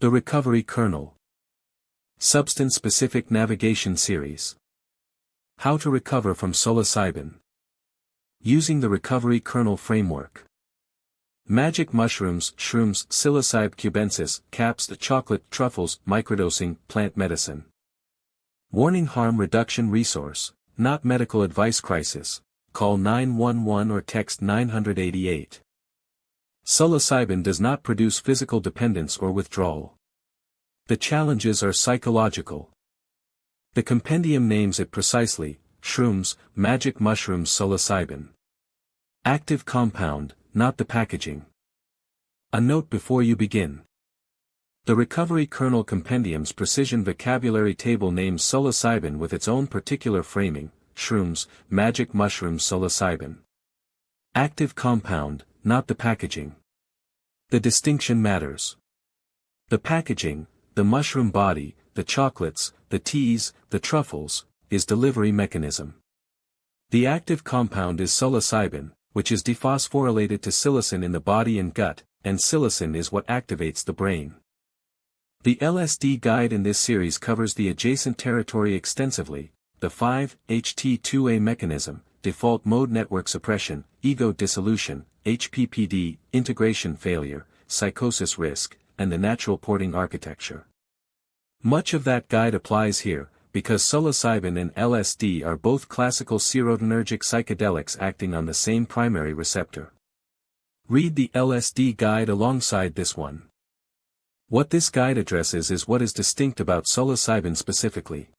The Recovery Kernel Substance-Specific Navigation Series. How to recover from psilocybin. Using the Recovery Kernel Framework. Magic mushrooms, shrooms, psilocybe cubensis, caps, chocolate, truffles, microdosing, plant medicine. Warning: harm reduction resource, not medical advice. Crisis, call 911 or text 988. Psilocybin does not produce physical dependence or withdrawal. The challenges are psychological. The compendium names it precisely: shrooms, magic mushrooms, psilocybin. Active compound, not the packaging. A note before you begin. The Recovery Kernel Compendium's precision vocabulary table names psilocybin with its own particular framing: shrooms, magic mushrooms, psilocybin. Active compound, not the packaging. The distinction matters. The packaging, the mushroom body, the chocolates, the teas, the truffles, is delivery mechanism. The active compound is psilocybin, which is dephosphorylated to psilocin in the body and gut, and psilocin is what activates the brain. The LSD guide in this series covers the adjacent territory extensively: the 5-HT2A mechanism, default mode network suppression, ego dissolution, HPPD, integration failure, psychosis risk, and the natural porting architecture. Much of that guide applies here, because psilocybin and LSD are both classical serotonergic psychedelics acting on the same primary receptor. Read the LSD guide alongside this one. What this guide addresses is what is distinct about psilocybin specifically.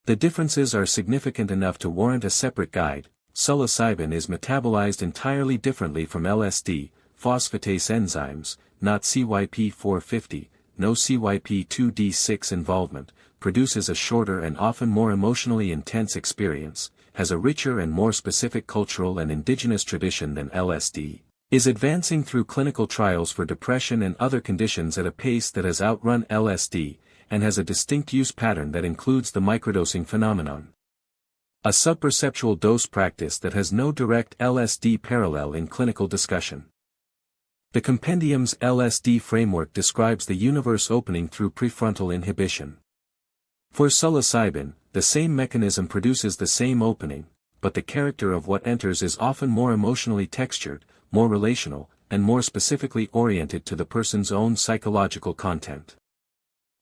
The differences are significant enough to warrant a separate guide. Psilocybin is metabolized entirely differently from LSD, phosphatase enzymes, not CYP450, no CYP2D6 involvement, produces a shorter and often more emotionally intense experience, has a richer and more specific cultural and indigenous tradition than LSD, is advancing through clinical trials for depression and other conditions at a pace that has outrun LSD, and has a distinct use pattern that includes the microdosing phenomenon. A subperceptual dose practice that has no direct LSD parallel in clinical discussion. The compendium's LSD framework describes the universe opening through prefrontal inhibition. For psilocybin, the same mechanism produces the same opening, but the character of what enters is often more emotionally textured, more relational, and more specifically oriented to the person's own psychological content.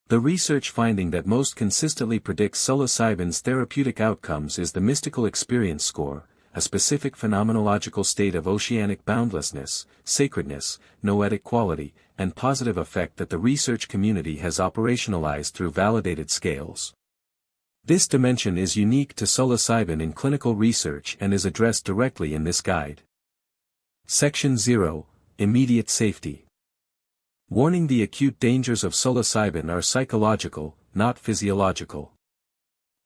The research finding that most consistently predicts psilocybin's therapeutic outcomes is the mystical experience score, a specific phenomenological state of oceanic boundlessness, sacredness, noetic quality, and positive effect that the research community has operationalized through validated scales. This dimension is unique to psilocybin in clinical research and is addressed directly in this guide. Section 0, Immediate Safety. Warning: the acute dangers of psilocybin are psychological, not physiological.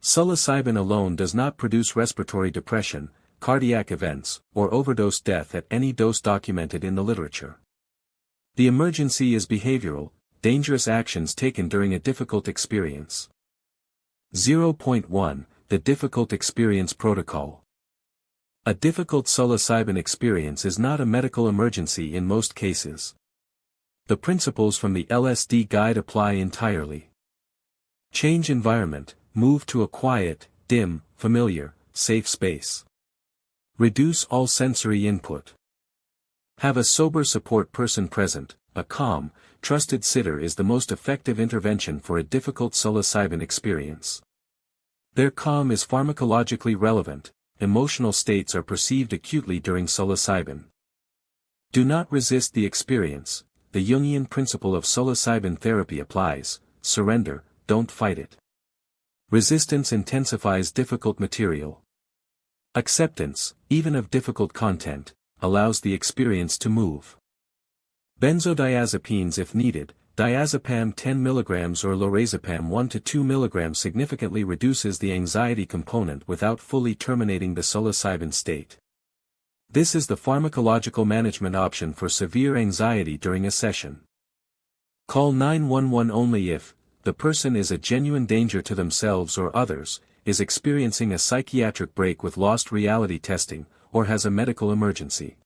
Psilocybin alone does not produce respiratory depression, cardiac events, or overdose death at any dose documented in the literature. The emergency is behavioral, dangerous actions taken during a difficult experience. 0.1 The Difficult Experience Protocol. A difficult psilocybin experience is not a medical emergency in most cases. The principles from the LSD guide apply entirely. Change environment, move to a quiet, dim, familiar, safe space. Reduce all sensory input. Have a sober support person present. A calm, trusted sitter is the most effective intervention for a difficult psilocybin experience. Their calm is pharmacologically relevant. Emotional states are perceived acutely during psilocybin. Do not resist the experience. The Jungian principle of psilocybin therapy applies: surrender, don't fight it. Resistance intensifies difficult material. Acceptance, even of difficult content, allows the experience to move. Benzodiazepines if needed. Diazepam 10 mg or lorazepam 1 to 2 mg significantly reduces the anxiety component without fully terminating the psilocybin state. This is the pharmacological management option for severe anxiety during a session. Call 911 only if the person is a genuine danger to themselves or others, is experiencing a psychiatric break with lost reality testing, or has a medical emergency.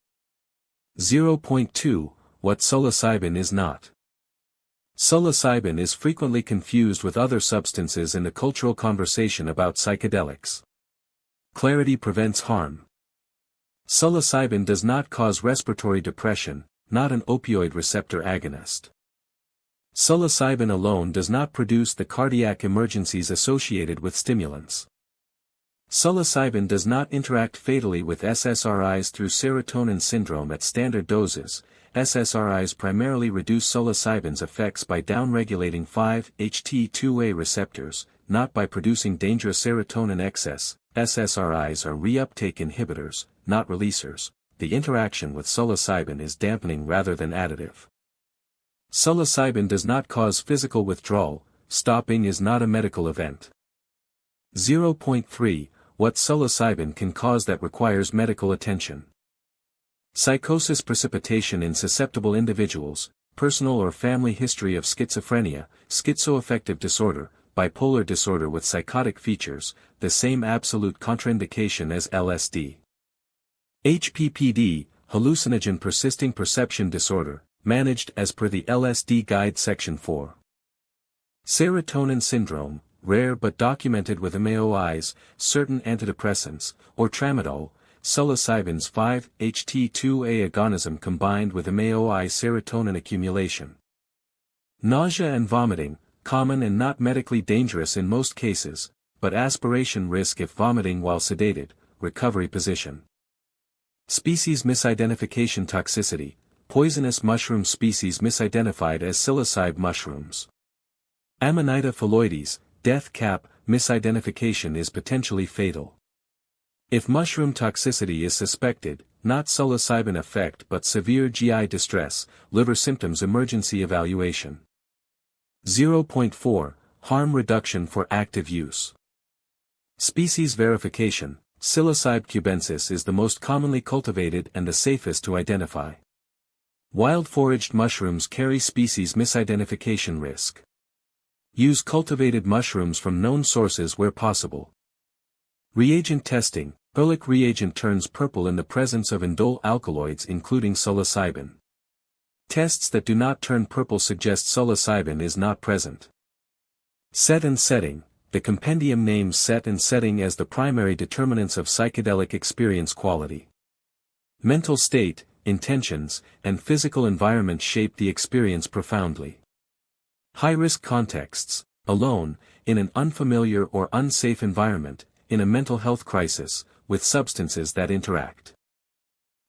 0.2 What psilocybin is not. Psilocybin is frequently confused with other substances in the cultural conversation about psychedelics. Clarity prevents harm. Psilocybin does not cause respiratory depression, not an opioid receptor agonist. Psilocybin alone does not produce the cardiac emergencies associated with stimulants. Psilocybin does not interact fatally with SSRIs through serotonin syndrome at standard doses. SSRIs primarily reduce psilocybin's effects by downregulating 5-HT2A receptors, not by producing dangerous serotonin excess. SSRIs are reuptake inhibitors, not releasers. The interaction with psilocybin is dampening rather than additive. Psilocybin does not cause physical withdrawal. Stopping is not a medical event. 0.3 What psilocybin can cause that requires medical attention. Psychosis precipitation in susceptible individuals, personal or family history of schizophrenia, schizoaffective disorder, bipolar disorder with psychotic features, the same absolute contraindication as LSD. HPPD, hallucinogen persisting perception disorder, managed as per the LSD Guide Section 4. Serotonin syndrome, rare but documented with MAOIs, certain antidepressants, or tramadol, psilocybin's 5-HT2A agonism combined with MAOI serotonin accumulation. Nausea and vomiting, common and not medically dangerous in most cases, but aspiration risk if vomiting while sedated, recovery position. Species misidentification toxicity, poisonous mushroom species misidentified as psilocybe mushrooms. Amanita phalloides, death cap, misidentification is potentially fatal. If mushroom toxicity is suspected, not psilocybin effect but severe GI distress, liver symptoms emergency evaluation. 0.4 Harm reduction for active use. Species verification, Psilocybe cubensis is the most commonly cultivated and the safest to identify. Wild foraged mushrooms carry species misidentification risk. Use cultivated mushrooms from known sources where possible. Reagent testing, Ehrlich reagent turns purple in the presence of indole alkaloids including psilocybin. Tests that do not turn purple suggest psilocybin is not present. Set and setting, the compendium names set and setting as the primary determinants of psychedelic experience quality. Mental state, intentions, and physical environment shape the experience profoundly. High-risk contexts, alone, in an unfamiliar or unsafe environment, in a mental health crisis, with substances that interact.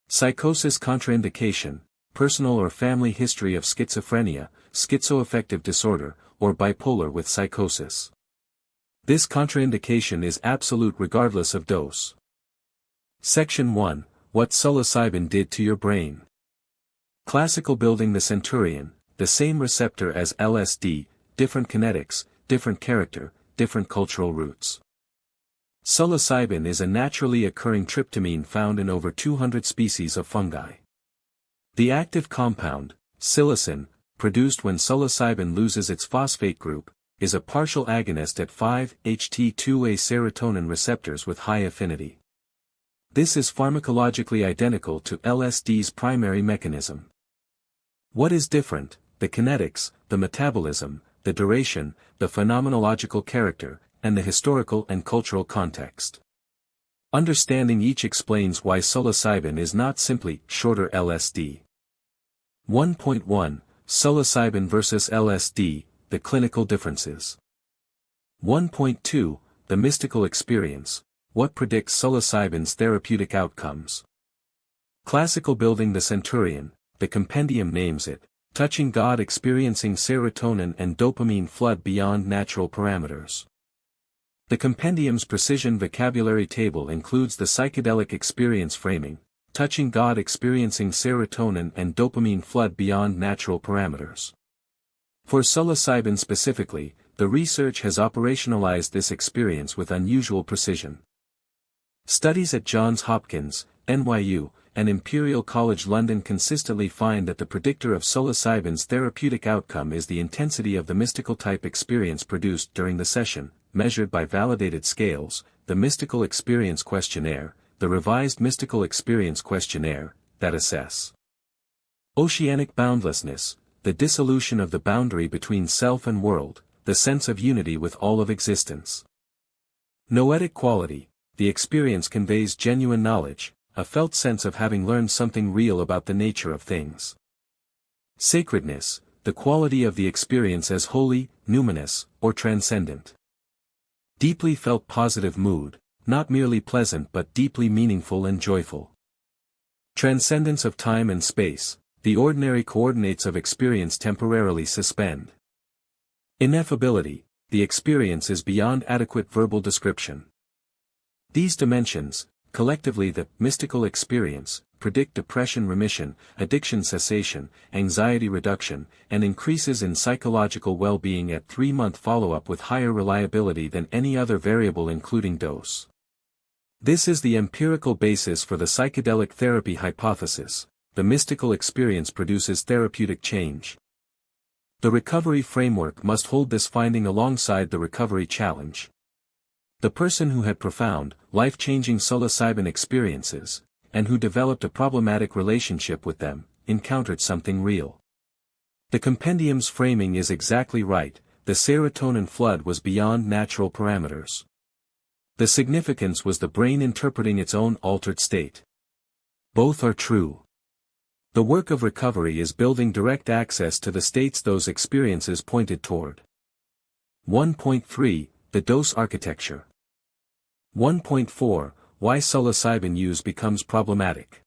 Psychosis contraindication, personal or family history of schizophrenia, schizoaffective disorder, or bipolar with psychosis. This contraindication is absolute regardless of dose. Section 1. What psilocybin did to your brain. Classical building the centurion, the same receptor as LSD, different kinetics, different character, different cultural roots. Psilocybin is a naturally occurring tryptamine found in over 200 species of fungi. The active compound, psilocin, produced when psilocybin loses its phosphate group, is a partial agonist at 5-HT2A serotonin receptors with high affinity. This is pharmacologically identical to LSD's primary mechanism. What is different? The kinetics, the metabolism, the duration, the phenomenological character, and the historical and cultural context. Understanding each explains why psilocybin is not simply shorter LSD. 1.1 Psilocybin versus LSD, the clinical differences. 1.2 The mystical experience, what predicts psilocybin's therapeutic outcomes. Classical building the centurion, the compendium names it, touching God experiencing serotonin and dopamine flood beyond natural parameters. The compendium's precision vocabulary table includes the psychedelic experience framing, touching God experiencing serotonin and dopamine flood beyond natural parameters. For psilocybin specifically, the research has operationalized this experience with unusual precision. Studies at Johns Hopkins, NYU, and Imperial College London consistently find that the predictor of psilocybin's therapeutic outcome is the intensity of the mystical type experience produced during the session, measured by validated scales, the Mystical Experience Questionnaire, the Revised Mystical Experience Questionnaire, that assess oceanic boundlessness, the dissolution of the boundary between self and world, the sense of unity with all of existence. Noetic quality, the experience conveys genuine knowledge, a felt sense of having learned something real about the nature of things. Sacredness, the quality of the experience as holy, numinous, or transcendent. Deeply felt positive mood, not merely pleasant but deeply meaningful and joyful. Transcendence of time and space, the ordinary coordinates of experience temporarily suspend. Ineffability, the experience is beyond adequate verbal description. These dimensions, collectively the mystical experience, predict depression remission, addiction cessation, anxiety reduction, and increases in psychological well-being at 3-month follow-up with higher reliability than any other variable including dose. This is the empirical basis for the psychedelic therapy hypothesis. The mystical experience produces therapeutic change. The recovery framework must hold this finding alongside the recovery challenge. The person who had profound, life-changing psilocybin experiences, and who developed a problematic relationship with them, encountered something real. The compendium's framing is exactly right, the serotonin flood was beyond natural parameters. The significance was the brain interpreting its own altered state. Both are true. The work of recovery is building direct access to the states those experiences pointed toward. 1.3, the dose architecture. 1.4, why psilocybin use becomes problematic.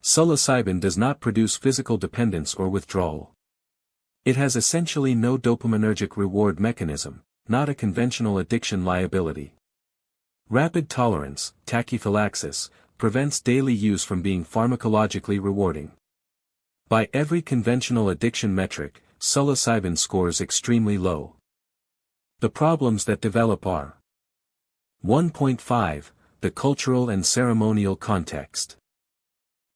Psilocybin does not produce physical dependence or withdrawal. It has essentially no dopaminergic reward mechanism, not a conventional addiction liability. Rapid tolerance, tachyphylaxis, prevents daily use from being pharmacologically rewarding. By every conventional addiction metric, psilocybin scores extremely low. The problems that develop are 1.5, the cultural and ceremonial context.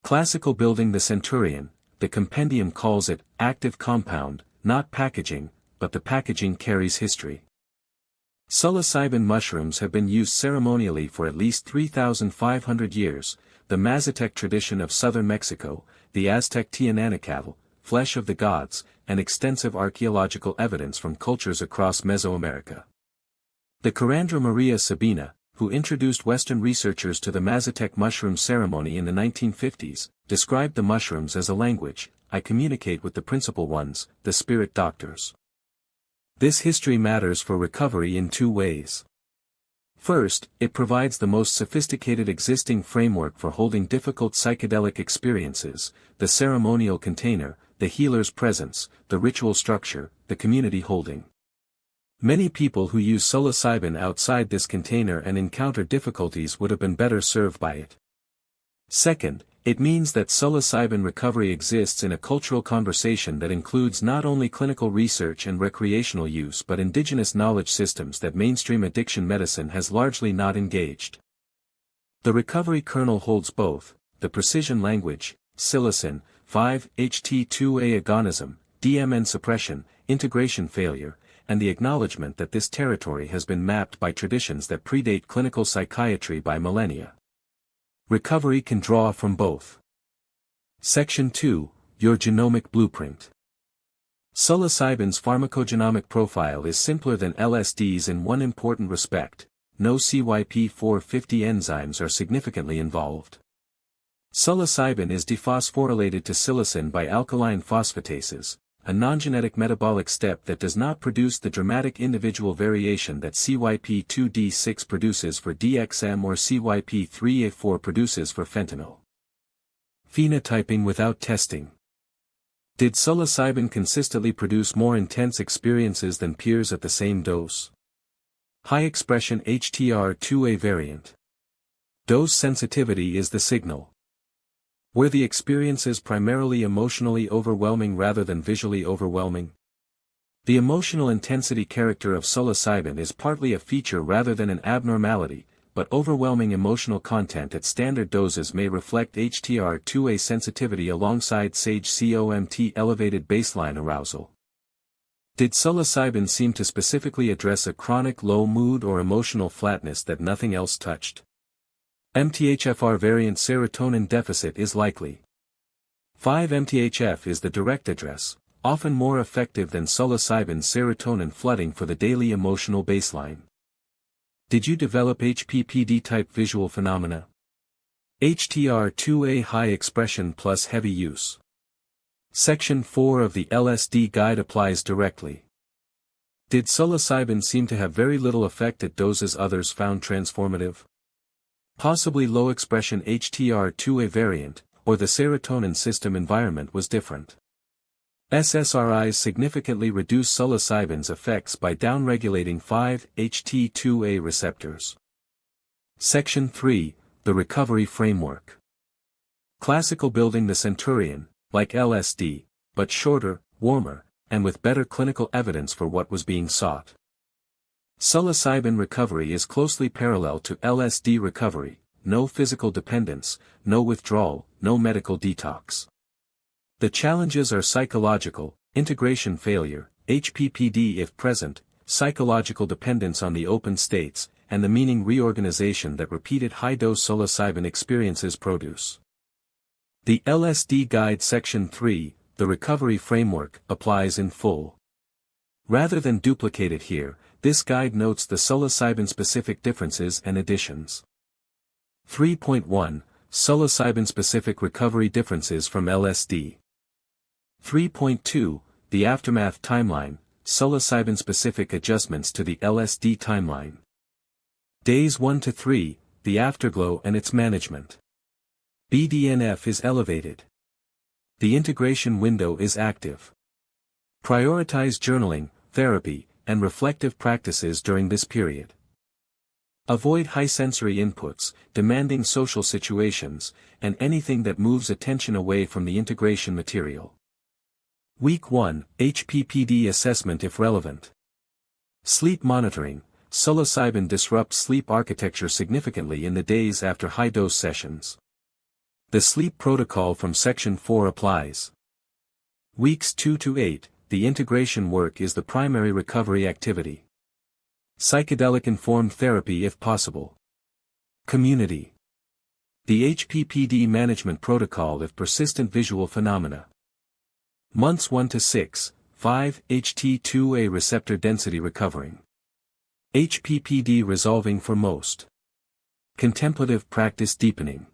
Classical building the centurion, the compendium calls it active compound, not packaging, but the packaging carries history. Psilocybin mushrooms have been used ceremonially for at least 3,500 years, the Mazatec tradition of southern Mexico, the Aztec Tiananacatl, flesh of the gods, and extensive archaeological evidence from cultures across Mesoamerica. The Curandera Maria Sabina, who introduced Western researchers to the Mazatec mushroom ceremony in the 1950s, described the mushrooms as a language. I communicate with the principal ones, the spirit doctors. This history matters for recovery in two ways. First, it provides the most sophisticated existing framework for holding difficult psychedelic experiences, the ceremonial container, the healer's presence, the ritual structure, the community holding. Many people who use psilocybin outside this container and encounter difficulties would have been better served by it. Second, it means that psilocybin recovery exists in a cultural conversation that includes not only clinical research and recreational use but indigenous knowledge systems that mainstream addiction medicine has largely not engaged. The recovery kernel holds both, the precision language, psilocin, 5-HT2A agonism, DMN suppression, integration failure, and the acknowledgement that this territory has been mapped by traditions that predate clinical psychiatry by millennia. Recovery can draw from both. Section 2, Your Genomic Blueprint. Psilocybin's pharmacogenomic profile is simpler than LSD's in one important respect: no CYP450 enzymes are significantly involved. Psilocybin is dephosphorylated to psilocin by alkaline phosphatases, a non-genetic metabolic step that does not produce the dramatic individual variation that CYP2D6 produces for DXM or CYP3A4 produces for fentanyl. Phenotyping without testing. Did psilocybin consistently produce more intense experiences than peers at the same dose? High expression HTR2A variant. Dose sensitivity is the signal. Were the experiences primarily emotionally overwhelming rather than visually overwhelming? The emotional intensity character of psilocybin is partly a feature rather than an abnormality, but overwhelming emotional content at standard doses may reflect HTR2A sensitivity alongside SAGE-COMT elevated baseline arousal. Did psilocybin seem to specifically address a chronic low mood or emotional flatness that nothing else touched? MTHFR variant serotonin deficit is likely. 5-MTHF is the direct address, often more effective than psilocybin serotonin flooding for the daily emotional baseline. Did you develop HPPD-type visual phenomena? HTR2A high expression plus heavy use. Section 4 of the LSD guide applies directly. Did psilocybin seem to have very little effect at doses others found transformative? Possibly low-expression HTR2A variant, or the serotonin system environment was different. SSRIs significantly reduce psilocybin's effects by downregulating 5-HT2A receptors. Section 3, the Recovery Framework. Classical building the Centurion, like LSD, but shorter, warmer, and with better clinical evidence for what was being sought. Psilocybin recovery is closely parallel to LSD recovery, no physical dependence, no withdrawal, no medical detox. The challenges are psychological, integration failure, HPPD if present, psychological dependence on the open states, and the meaning reorganization that repeated high-dose psilocybin experiences produce. The LSD Guide Section 3, the Recovery Framework, applies in full. Rather than duplicate it here, this guide notes the psilocybin-specific differences and additions. 3.1 Psilocybin-specific recovery differences from LSD. 3.2 The Aftermath Timeline, psilocybin-specific adjustments to the LSD timeline. Days 1 to 3, the afterglow and its management. BDNF is elevated. The integration window is active. Prioritize journaling, therapy, and reflective practices during this period. Avoid high-sensory inputs, demanding social situations, and anything that moves attention away from the integration material. Week 1, HPPD assessment if relevant. Sleep monitoring. Psilocybin disrupts sleep architecture significantly in the days after high-dose sessions. The sleep protocol from Section 4 applies. Weeks 2 to 8, the integration work is the primary recovery activity. Psychedelic-informed therapy if possible. Community. The HPPD management protocol if persistent visual phenomena. Months 1 to 6, 5-HT2A receptor density recovering. HPPD resolving for most. Contemplative practice deepening.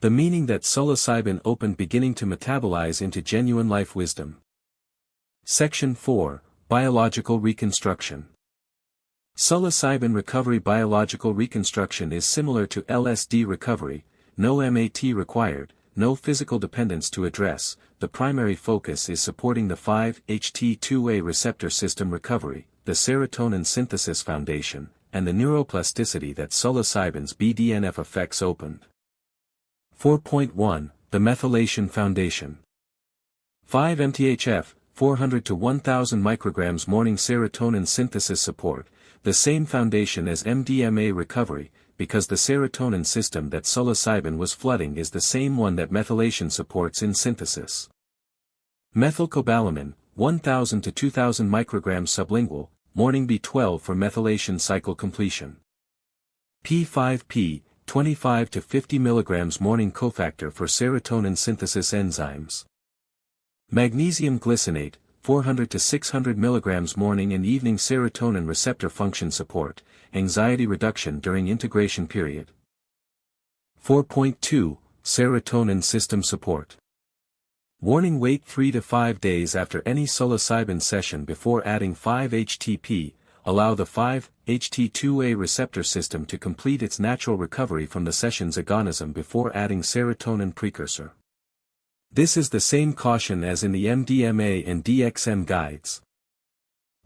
The meaning that psilocybin opened beginning to metabolize into genuine life wisdom. Section 4, Biological Reconstruction. Psilocybin recovery. Biological reconstruction is similar to LSD recovery, no MAT required, no physical dependence to address. The primary focus is supporting the 5-HT2A receptor system recovery, the serotonin synthesis foundation, and the neuroplasticity that psilocybin's BDNF effects opened. 4.1 The Methylation Foundation. 5-MTHF, 400 to 1000 micrograms morning serotonin synthesis support, the same foundation as MDMA recovery, because the serotonin system that psilocybin was flooding is the same one that methylation supports in synthesis. Methylcobalamin, 1000 to 2000 micrograms sublingual, morning B12 for methylation cycle completion. P5P, 25 to 50 mg morning cofactor for serotonin synthesis enzymes. Magnesium glycinate, 400 to 600 mg morning and evening serotonin receptor function support, anxiety reduction during integration period. 4.2 Serotonin system support. Warning: wait 3 to 5 days after any psilocybin session before adding 5-HTP, allow the 5-HT2A receptor system to complete its natural recovery from the session's agonism before adding serotonin precursor. This is the same caution as in the MDMA and DXM guides.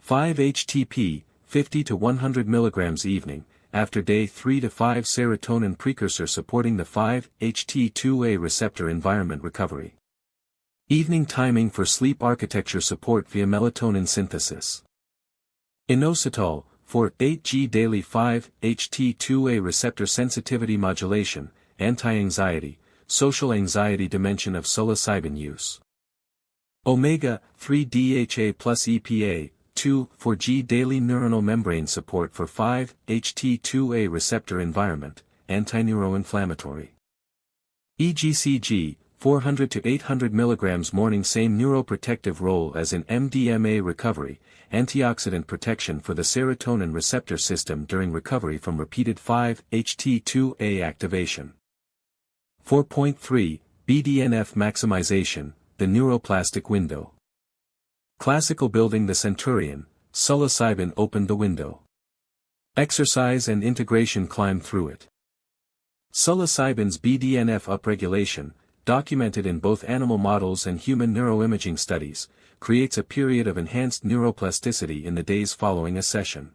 5-HTP, 50 to 100 mg evening, after day 3 to 5 serotonin precursor supporting the 5-HT2A receptor environment recovery. Evening timing for sleep architecture support via melatonin synthesis. Inositol, for 8G daily 5-HT2A receptor sensitivity modulation, anti-anxiety, social anxiety dimension of psilocybin use. Omega-3 DHA plus EPA, 2, 4G daily neuronal membrane support for 5-HT2A receptor environment, anti-neuroinflammatory. EGCG, 400 to 800 mg morning. Same neuroprotective role as in MDMA. Recovery, antioxidant protection for the serotonin receptor system during recovery from repeated 5-HT2A activation. 4.3, BDNF maximization, the neuroplastic window. Classical building the centurion, psilocybin opened the window. Exercise and integration climb through it. Psilocybin's BDNF upregulation, documented in both animal models and human neuroimaging studies, creates a period of enhanced neuroplasticity in the days following a session.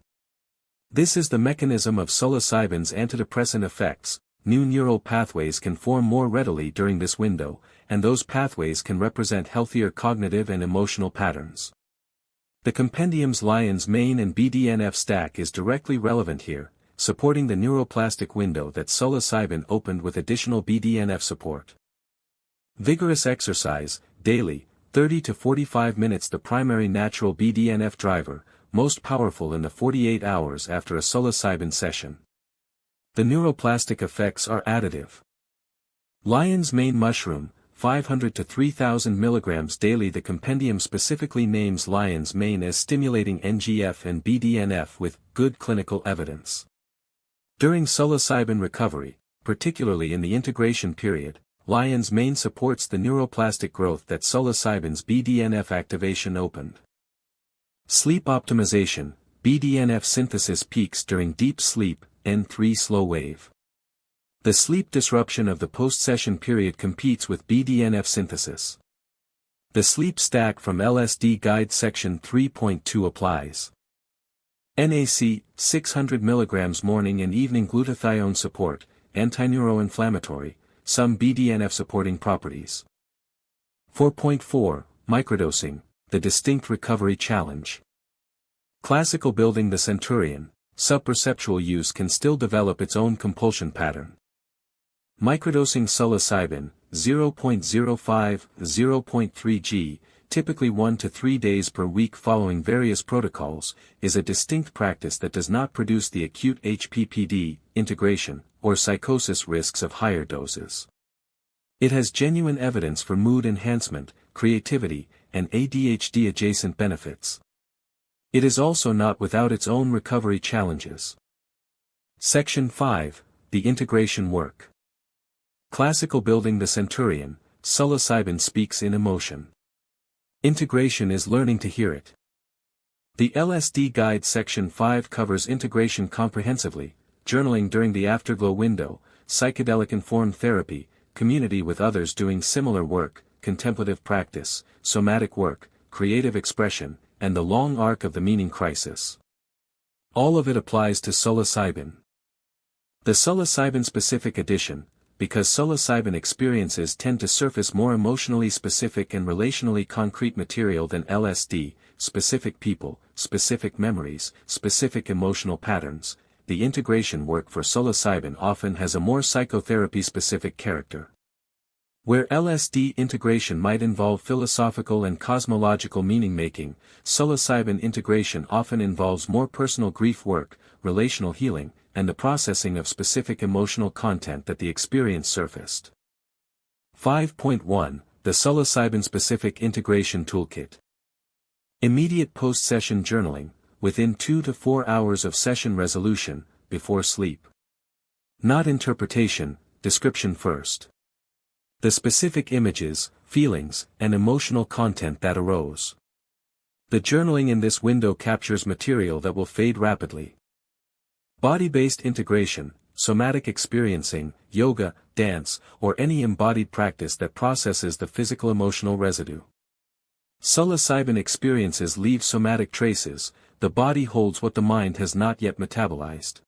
This is the mechanism of psilocybin's antidepressant effects. New neural pathways can form more readily during this window, and those pathways can represent healthier cognitive and emotional patterns. The compendium's lion's mane and BDNF stack is directly relevant here, supporting the neuroplastic window that psilocybin opened with additional BDNF support. Vigorous exercise, daily, 30 to 45 minutes. The primary natural BDNF driver, most powerful in the 48 hours after a psilocybin session. The neuroplastic effects are additive. Lion's mane mushroom, 500 to 3000 mg daily. The compendium specifically names lion's mane as stimulating NGF and BDNF with good clinical evidence. During psilocybin recovery, particularly in the integration period, lion's mane supports the neuroplastic growth that psilocybin's BDNF activation opened. Sleep optimization, BDNF synthesis peaks during deep sleep, N3 slow wave. The sleep disruption of the post-session period competes with BDNF synthesis. The sleep stack from LSD Guide Section 3.2 applies. NAC, 600 mg morning and evening. Glutathione support, anti-neuroinflammatory, some BDNF supporting properties. 4.4, Microdosing, the distinct recovery challenge. Classical building the centurion, subperceptual use can still develop its own compulsion pattern. Microdosing psilocybin, 0.05-0.3 g, typically 1 to 3 days per week following various protocols, is a distinct practice that does not produce the acute HPPD, integration, or psychosis risks of higher doses. It has genuine evidence for mood enhancement, creativity, and ADHD-adjacent benefits. It is also not without its own recovery challenges. Section 5, the integration work. Classical building the centurion, psilocybin speaks in emotion. Integration is learning to hear it. The LSD Guide Section 5 covers integration comprehensively, journaling during the afterglow window, psychedelic-informed therapy, community with others doing similar work, contemplative practice, somatic work, creative expression, and the long arc of the meaning crisis. All of it applies to psilocybin. The psilocybin-specific edition, because psilocybin experiences tend to surface more emotionally specific and relationally concrete material than LSD, specific people, specific memories, specific emotional patterns, the integration work for psilocybin often has a more psychotherapy-specific character. Where LSD integration might involve philosophical and cosmological meaning-making, psilocybin integration often involves more personal grief work, relational healing, and the processing of specific emotional content that the experience surfaced. 5.1, the psilocybin-specific integration toolkit. Immediate post-session journaling, within 2 to 4 hours of session resolution, before sleep. Not interpretation, description first. The specific images, feelings, and emotional content that arose. The journaling in this window captures material that will fade rapidly. Body-based integration, somatic experiencing, yoga, dance, or any embodied practice that processes the physical-emotional residue. Psilocybin experiences leave somatic traces, the body holds what the mind has not yet metabolized.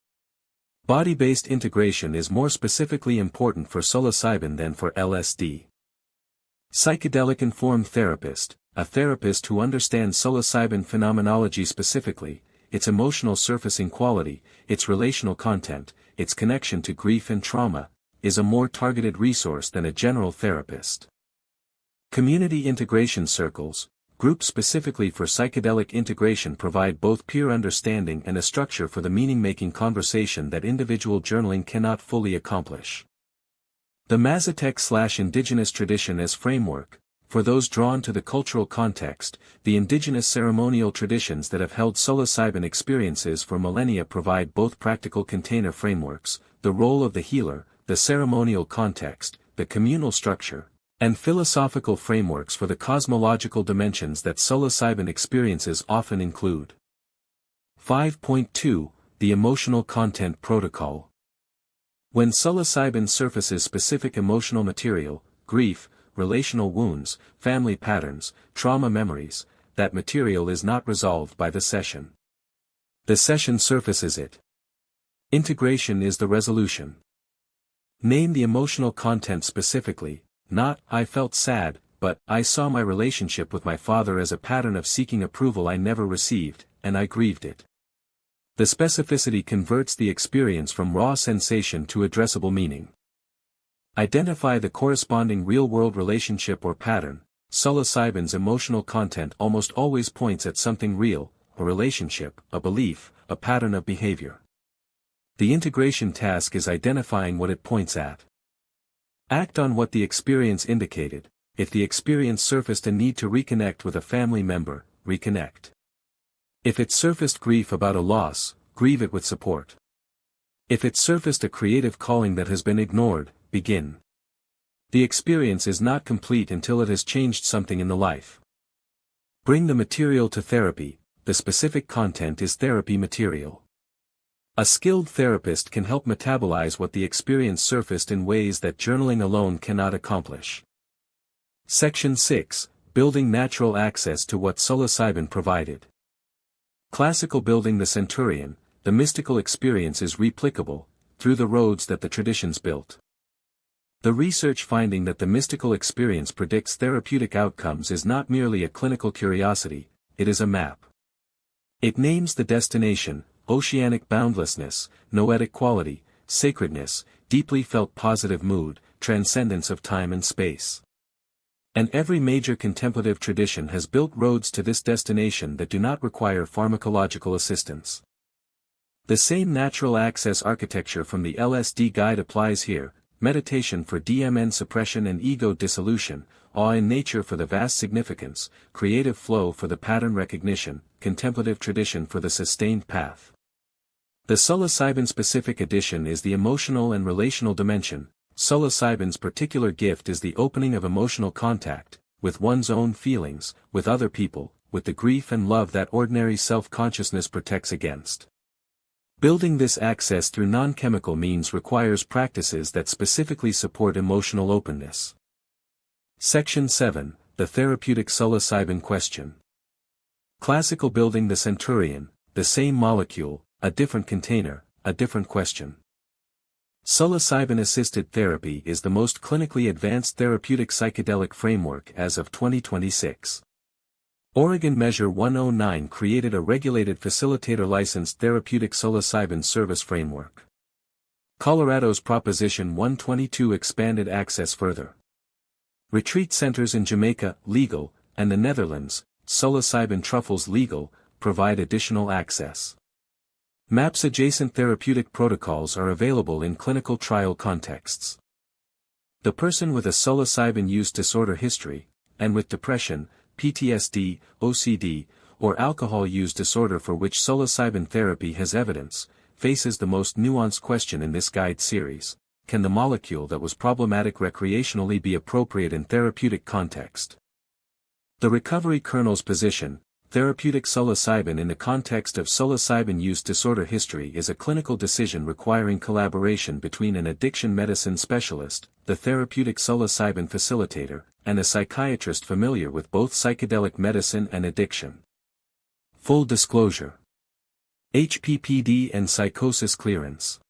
Body-based integration is more specifically important for psilocybin than for LSD. Psychedelic-informed therapist, a therapist who understands psilocybin phenomenology specifically, its emotional surfacing quality, its relational content, its connection to grief and trauma, is a more targeted resource than a general therapist. Community integration circles, groups specifically for psychedelic integration, provide both peer understanding and a structure for the meaning-making conversation that individual journaling cannot fully accomplish. The Mazatec/indigenous tradition as framework. For those drawn to the cultural context, the indigenous ceremonial traditions that have held psilocybin experiences for millennia provide both practical container frameworks, the role of the healer, the ceremonial context, the communal structure, and philosophical frameworks for the cosmological dimensions that psilocybin experiences often include. 5.2 The Emotional Content Protocol. When psilocybin surfaces specific emotional material, grief, relational wounds, family patterns, trauma memories, that material is not resolved by the session. The session surfaces it. Integration is the resolution. Name the emotional content specifically, not, I felt sad, but, I saw my relationship with my father as a pattern of seeking approval I never received, and I grieved it. The specificity converts the experience from raw sensation to addressable meaning. Identify the corresponding real-world relationship or pattern. Psilocybin's emotional content almost always points at something real, a relationship, a belief, a pattern of behavior. The integration task is identifying what it points at. Act on what the experience indicated. If the experience surfaced a need to reconnect with a family member, reconnect. If it surfaced grief about a loss, grieve it with support. If it surfaced a creative calling that has been ignored, begin. The experience is not complete until it has changed something in the life. Bring the material to therapy. The specific content is therapy material. A skilled therapist can help metabolize what the experience surfaced in ways that journaling alone cannot accomplish. Section 6. Building natural access to what psilocybin provided. Classical building the centurion, the mystical experience is replicable, through the roads that the traditions built. The research finding that the mystical experience predicts therapeutic outcomes is not merely a clinical curiosity, it is a map. It names the destination, oceanic boundlessness, noetic quality, sacredness, deeply felt positive mood, transcendence of time and space. And every major contemplative tradition has built roads to this destination that do not require pharmacological assistance. The same natural access architecture from the LSD guide applies here: meditation for DMN suppression and ego dissolution, awe in nature for the vast significance, creative flow for the pattern recognition, contemplative tradition for the sustained path. The psilocybin-specific addition is the emotional and relational dimension. Psilocybin's particular gift is the opening of emotional contact, with one's own feelings, with other people, with the grief and love that ordinary self-consciousness protects against. Building this access through non-chemical means requires practices that specifically support emotional openness. Section 7. The Therapeutic Psilocybin Question. Classical building the centurion, the same molecule, a different container, a different question. Psilocybin-assisted therapy is the most clinically advanced therapeutic psychedelic framework as of 2026. Oregon Measure 109 created a regulated facilitator-licensed therapeutic psilocybin service framework. Colorado's Proposition 122 expanded access further. Retreat centers in Jamaica, legal, and the Netherlands, psilocybin truffles legal, provide additional access. MAPS adjacent therapeutic protocols are available in clinical trial contexts. The person with a psilocybin use disorder history, and with depression, PTSD, OCD, or alcohol use disorder for which psilocybin therapy has evidence, faces the most nuanced question in this guide series: can the molecule that was problematic recreationally be appropriate in therapeutic context? The Recovery Kernel's position: therapeutic psilocybin in the context of psilocybin use disorder history is a clinical decision requiring collaboration between an addiction medicine specialist, the therapeutic psilocybin facilitator, and a psychiatrist familiar with both psychedelic medicine and addiction. Full disclosure. HPPD and psychosis clearance.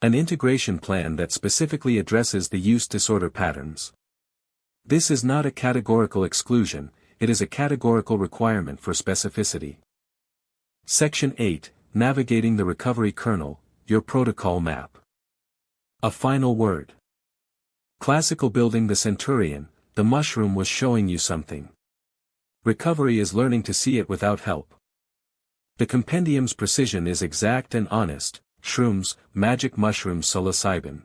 An integration plan that specifically addresses the use disorder patterns. This is not a categorical exclusion, it is a categorical requirement for specificity. Section 8, Navigating the Recovery Kernel, Your Protocol Map. A final word. Classical building the centurion, the mushroom was showing you something. Recovery is learning to see it without help. The compendium's precision is exact and honest: shrooms, magic mushrooms, psilocybin.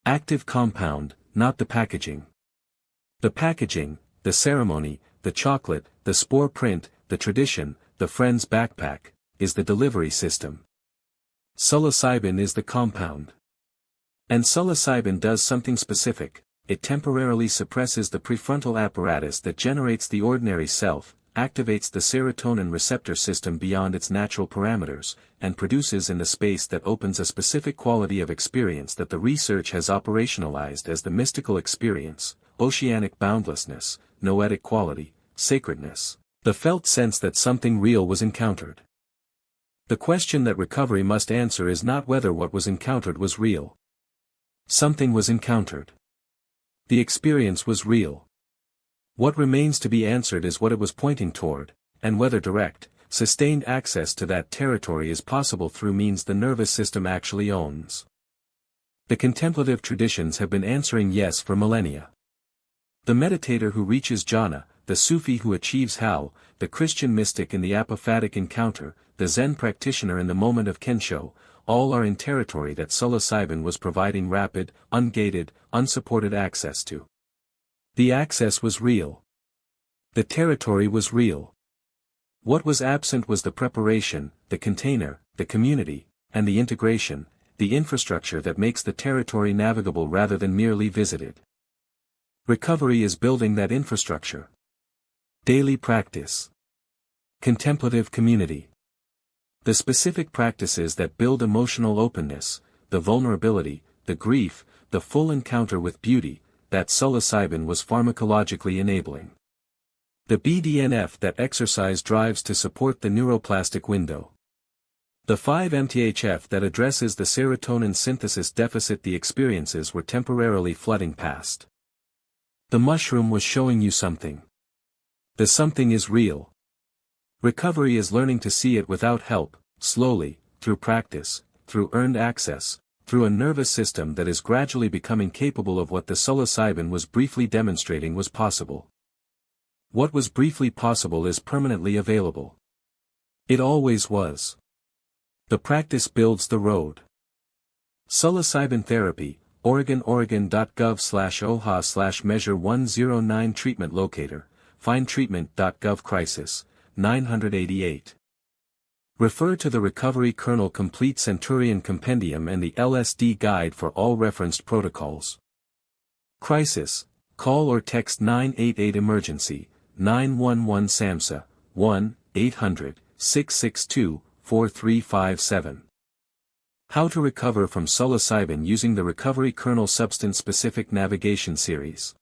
Active compound, not the packaging. The packaging, the ceremony, the chocolate, the spore print, the tradition, the friend's backpack, is the delivery system. Psilocybin is the compound. And psilocybin does something specific. It temporarily suppresses the prefrontal apparatus that generates the ordinary self, activates the serotonin receptor system beyond its natural parameters, and produces in the space that opens a specific quality of experience that the research has operationalized as the mystical experience, oceanic boundlessness, noetic quality, sacredness, the felt sense that something real was encountered. The question that recovery must answer is not whether what was encountered was real. Something was encountered. The experience was real. What remains to be answered is what it was pointing toward, and whether direct, sustained access to that territory is possible through means the nervous system actually owns. The contemplative traditions have been answering yes for millennia. The meditator who reaches jhana, the Sufi who achieves hal, the Christian mystic in the apophatic encounter, the Zen practitioner in the moment of kensho, all are in territory that psilocybin was providing rapid, ungated, unsupported access to. The access was real. The territory was real. What was absent was the preparation, the container, the community, and the integration, the infrastructure that makes the territory navigable rather than merely visited. Recovery is building that infrastructure. Daily practice. Contemplative community. The specific practices that build emotional openness, the vulnerability, the grief, the full encounter with beauty, that psilocybin was pharmacologically enabling. The BDNF that exercise drives to support the neuroplastic window. The 5-MTHF that addresses the serotonin synthesis deficit the experiences were temporarily flooding past. The mushroom was showing you something. The something is real. Recovery is learning to see it without help, slowly, through practice, through earned access, through a nervous system that is gradually becoming capable of what the psilocybin was briefly demonstrating was possible. What was briefly possible is permanently available. It always was. The practice builds the road. Psilocybin therapy, oregon.gov/OHA/measure109 treatment locator, find treatment.gov crisis, 988. Refer to the Recovery Kernel Complete Centurion Compendium and the LSD Guide for all referenced protocols. Crisis, call or text 988 Emergency, 911 SAMHSA, 1-800-662-4357. How to recover from psilocybin using the Recovery Kernel Substance Specific Navigation Series.